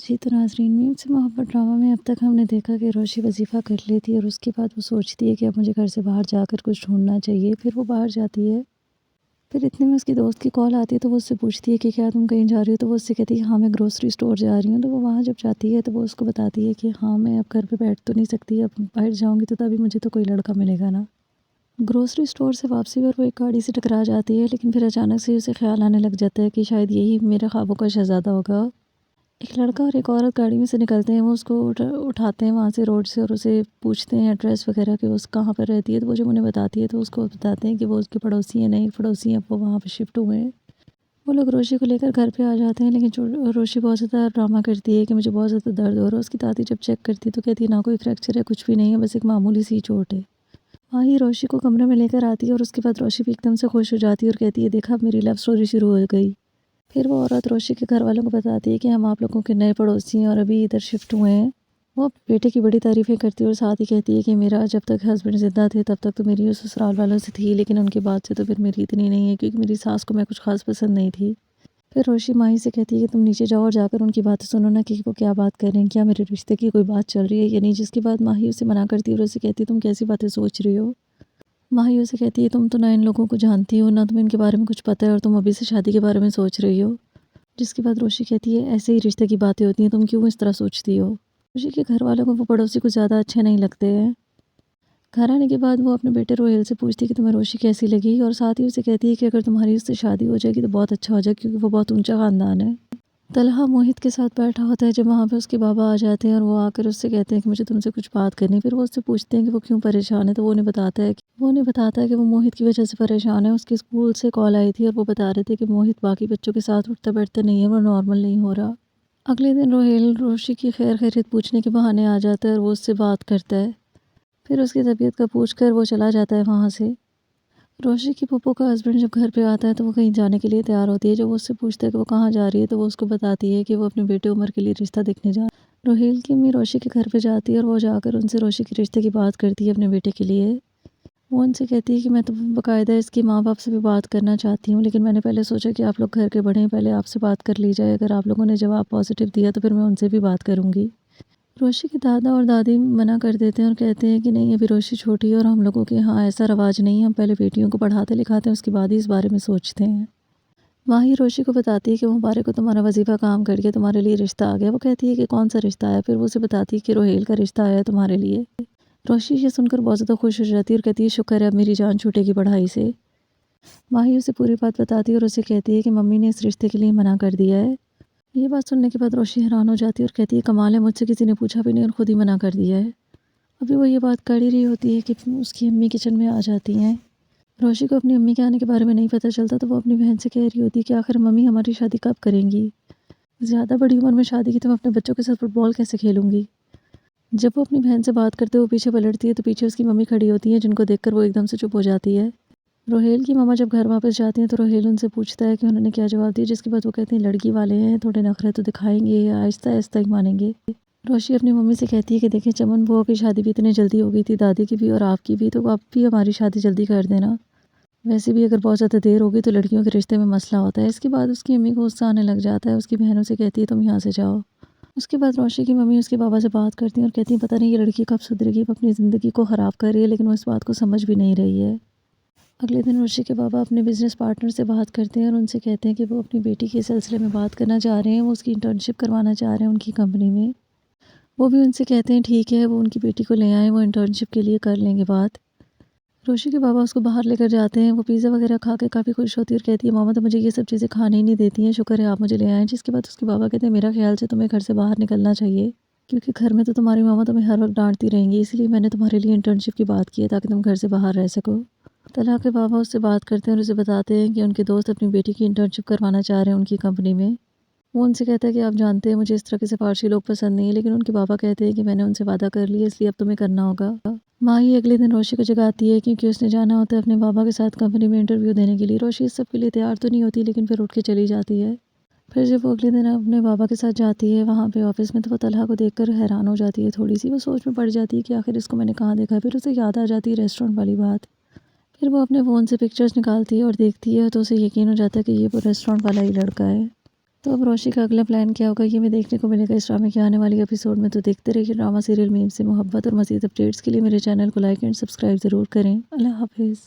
जी, तो नाज़रीन, मीम से मोहब्बत ड्रामा में अब तक हमने देखा कि रोशी वज़ीफ़ा कर लेती है और उसके बाद वो सोचती है कि अब मुझे घर से बाहर जाकर कुछ ढूँढना चाहिए। फिर वो बाहर जाती है, फिर इतने में उसकी दोस्त की कॉल आती है, तो वो उससे पूछती है कि क्या तुम कहीं जा रही हो? तो वो उससे कहती है हाँ, मैं ग्रोसरी स्टोर जा रही हूँ। तो वो वहाँ जब जाती है तो वो उसको बताती है कि हाँ, मैं अब घर पे बैठ तो नहीं सकती, अब बाहर जाऊँगी तो तभी मुझे तो कोई लड़का मिलेगा ना। ग्रोसरी स्टोर से वापसी पर वो एक गाड़ी से टकरा जाती है, लेकिन फिर अचानक से उसे ख़्याल आने लग जाता है कि शायद यही मेरे ख्वाबों का शहज़ादा होगा। एक लड़का और एक औरत गाड़ी में से निकलते हैं, वो उसको उठाते हैं वहाँ से, रोड से, और उसे पूछते हैं एड्रेस वगैरह कि उस कहाँ पर रहती है। तो वो जब उन्हें बताती है तो उसको बताते हैं कि वो उसके पड़ोसी हैं, नए पड़ोसी हैं, वो वहाँ पे शिफ्ट हुए हैं। वो लोग रोशी को लेकर घर पे आ जाते हैं, लेकिन जो रोशी बहुत ज़्यादा ड्रामा करती है कि मुझे बहुत ज़्यादा दर्द हो रहा है। उसकी दादी जब चेक करती है तो कहती है ना कोई फ्रैक्चर है, कुछ भी नहीं है, बस एक मामूली सी चोट है। वहाँ ही रोशी को कमरे में लेकर आती है और उसके बाद रोशी भी एकदम से खुश हो जाती है और कहती है देखा, अब मेरी लव स्टोरी शुरू हो गई। फिर वो औरत रोशी के घर वालों को बताती है कि हम आप लोगों के नए पड़ोसी हैं और अभी इधर शिफ्ट हुए हैं। वो अपने बेटे की बड़ी तारीफ़ें करती है और साथ ही कहती है कि मेरा जब तक हस्बैंड ज़िंदा थे तब तक तो मेरी उस ससुराल वालों से थी, लेकिन उनके बाद से तो फिर मेरी इतनी नहीं है, क्योंकि मेरी सास को मैं कुछ ख़ास पसंद नहीं थी। फिर रोशी माही से कहती है कि तुम नीचे जाओ और जाकर उनकी बातें सुनो ना कि वो क्या बात कर रहे हैं, क्या मेरे रिश्ते की कोई बात चल रही है या नहीं। जिसके बाद माही उसे मना करती है और उसे कहती है तुम कैसी बातें सोच रही हो। माही उसे कहती है तुम तो ना इन लोगों को जानती हो, ना तुम्हें इनके बारे में कुछ पता है, और तुम अभी से शादी के बारे में सोच रही हो। जिसके बाद रोशी कहती है ऐसे ही रिश्ते की बातें होती हैं, तुम क्यों इस तरह सोचती हो। रोशी के घर वालों को वो पड़ोसी कुछ ज़्यादा अच्छे नहीं लगते हैं। घर आने के बाद वो अपने बेटे रोहेल से पूछती है कि तुम्हें रोशी कैसी लगी, और साथ ही उसे कहती है कि अगर तुम्हारी उससे शादी हो जाएगी तो बहुत अच्छा हो जाएगा, क्योंकि वो बहुत ऊंचा ख़ानदान है। तलहा मोहित के साथ बैठा होता है जब वहाँ पे उसके बाबा आ जाते हैं, और वो आकर उससे कहते हैं कि मुझे तुमसे कुछ बात करनी है। फिर वो उससे पूछते हैं कि वो क्यों परेशान है, तो वो उन्हें बताता है कि वो मोहित की वजह से परेशान है। उसके स्कूल से कॉल आई थी और वो बता रहे थे कि मोहित बाकी बच्चों के साथ उठता बैठता नहीं है, वो नॉर्मल नहीं हो रहा। अगले दिन रोहेल रोशी की खैर खैरियत पूछने के बहाने आ जाता है और वो उससे बात करता है। फिर उसकी तबीयत का पूछकर वो चला जाता है वहाँ से। रोशी की पप्पू का हस्बैंड जब घर पे आता है तो वो कहीं जाने के लिए तैयार होती है। जब वो उससे पूछता है कि वो कहाँ जा रही है तो वो उसको बताती है कि वो अपने बेटे उमर के लिए रिश्ता देखने जा रही है। रोहेल की अम्मी रोशी के घर पे जाती है और वो जाकर उनसे रोशी के रिश्ते की बात करती है अपने बेटे के लिए। वो उनसे कहती है कि मैं तो बाकायदा इसकी माँ बाप से भी बात करना चाहती हूँ, लेकिन मैंने पहले सोचा कि आप लोग घर के बड़े हैं, पहले आपसे बात कर ली जाए। अगर आप लोगों ने जवाब पॉजिटिव दिया तो फिर मैं उनसे भी बात करूँगी। रोशी के दादा और दादी मना कर देते हैं और कहते हैं कि नहीं, अभी रोशी छोटी है और हम लोगों के यहाँ ऐसा रवाज नहीं है, हम पहले बेटियों को पढ़ाते लिखाते हैं, उसके बाद ही इस बारे में सोचते हैं। माही रोशी को बताती है कि मुबारक को, तुम्हारा वजीफ़ा काम कर गया, तुम्हारे लिए रिश्ता आ गया। वो कहती है कि कौन सा रिश्ता आया। फिर वो उसे बताती है कि रोहेल का रिश्ता आया है तुम्हारे लिए। रोशी ये सुनकर बहुत ज़्यादा खुश हो जाती है और कहती है शुक्र है, अब मेरी जान छूटेगी पढ़ाई से। माही उसे पूरी बात बताती है और उसे कहती है कि मम्मी ने इस रिश्ते के लिए मना कर दिया है। ये बात सुनने के बाद रोशी हैरान हो जाती है और कहती है कमाल है, मुझसे किसी ने पूछा भी नहीं और खुद ही मना कर दिया है। अभी वो ये बात कर ही रही होती है कि उसकी अम्मी किचन में आ जाती हैं। रोशी को अपनी अम्मी के आने के बारे में नहीं पता चलता, तो वो अपनी बहन से कह रही होती है कि आखिर मम्मी हमारी शादी कब करेंगी। ज़्यादा बड़ी उम्र में शादी की तो मैं अपने बच्चों के साथ फुटबॉल कैसे खेलूँगी। जब वो अपनी बहन से बात करते हुए पीछे पलटती है तो पीछे उसकी मम्मी खड़ी होती है, जिनको देखकर वो एकदम से चुप हो जाती है। रोहेल की मामा जब घर वापस जाती हैं तो रोहेल उनसे पूछता है कि उन्होंने क्या जवाब दिया, जिसके बाद वो कहते हैं लड़की वाले हैं, थोड़े नखरे तो दिखाएंगे, आहिस्ता आहिस्ता ही मानेंगे। रोशी अपनी मम्मी से कहती है कि देखिए, चमन बुआ की शादी भी इतनी जल्दी हो गई थी, दादी की भी और आपकी भी, तो आप भी हमारी शादी जल्दी कर देना। वैसे भी अगर बहुत ज़्यादा देर होगी तो लड़कियों के रिश्ते में मसला होता है। इसके बाद उसकी अम्मी को गुस्सा आने लग जाता है। उसकी बहनों से कहती है तुम यहाँ से जाओ। उसके बाद रोशी की मम्मी उसके बाबा से बात करती हैं और कहती हैं पता नहीं ये लड़की कब सुधरेगी, वो अपनी ज़िंदगी को ख़राब कर रही है, लेकिन वो इस बात को समझ भी नहीं रही है। अगले दिन रोशी के बाबा अपने बिजनेस पार्टनर से बात करते हैं और उनसे कहते हैं कि वो अपनी बेटी के सिलसिले में बात करना चाह रहे हैं, वो उसकी इंटर्नशिप करवाना चाह रहे हैं उनकी कंपनी में। वो भी उनसे कहते हैं ठीक है, वो उनकी बेटी को ले आएँ, वो इंटर्नशिप के लिए कर लेंगे बात। रोशी के बाबा उसको बाहर लेकर जाते हैं। वो पिज़्ज़ा वगैरह खा के काफ़ी खुश होती है और कहती है मामा तो मुझे ये सब चीज़ें खाने ही नहीं देती हैं, शुक्र है आप मुझे ले आए। जिसके बाद उसके बाबा कहते हैं मेरा ख्याल से तुम्हें घर से बाहर निकलना चाहिए, क्योंकि घर में तो तुम्हारी मामा तुम्हें हर वक्त डांटती रहेंगी, इसलिए मैंने तुम्हारे लिए इंटर्नशिप की बात की है ताकि तुम घर से बाहर रह सको। तलहा के बाबा उससे बात करते हैं और उसे बताते हैं कि उनके दोस्त अपनी बेटी की इंटर्नशिप करवाना चाह रहे हैं उनकी कंपनी में। वो उनसे कहता है कि आप जानते हैं मुझे इस तरह के सिफारशी लोग पसंद नहीं है, लेकिन उनके बाबा कहते हैं कि मैंने उनसे वादा कर लिया, इसलिए अब तुम्हें करना होगा। माँ ही अगले दिन रोशी को जगाती है क्योंकि उसने जाना होता है अपने बाबा के साथ कंपनी में इंटरव्यू देने के लिए। रोशी इस सब के लिए तैयार तो नहीं होती, लेकिन फिर उठ के चली जाती है। फिर जब वो अगले दिन अपने बाबा के साथ जाती है वहाँ पे ऑफिस में, तो वो तलहा को देखकर हैरान हो जाती है थोड़ी सी। वो सोच में पड़ जाती है कि आखिर इसको मैंने कहाँ देखा है। फिर उसे याद आ जाती है रेस्टोरेंट वाली बात। फिर वो अपने फ़ोन से पिक्चर्स निकालती है और देखती है तो उसे यकीन हो जाता है कि ये वो रेस्टोरेंट वाला ही लड़का है। तो अब रोशी का अगला प्लान क्या होगा ये हमें देखने को मिलेगा इस ड्रामे के आने वाले एपिसोड में। तो देखते रहिए ड्रामा सीरियल मीम से मोहब्बत। और मज़ीद अपडेट्स के लिए मेरे चैनल को लाइक एंड सब्सक्राइब ज़रूर करें। अल्लाह हाफिज़।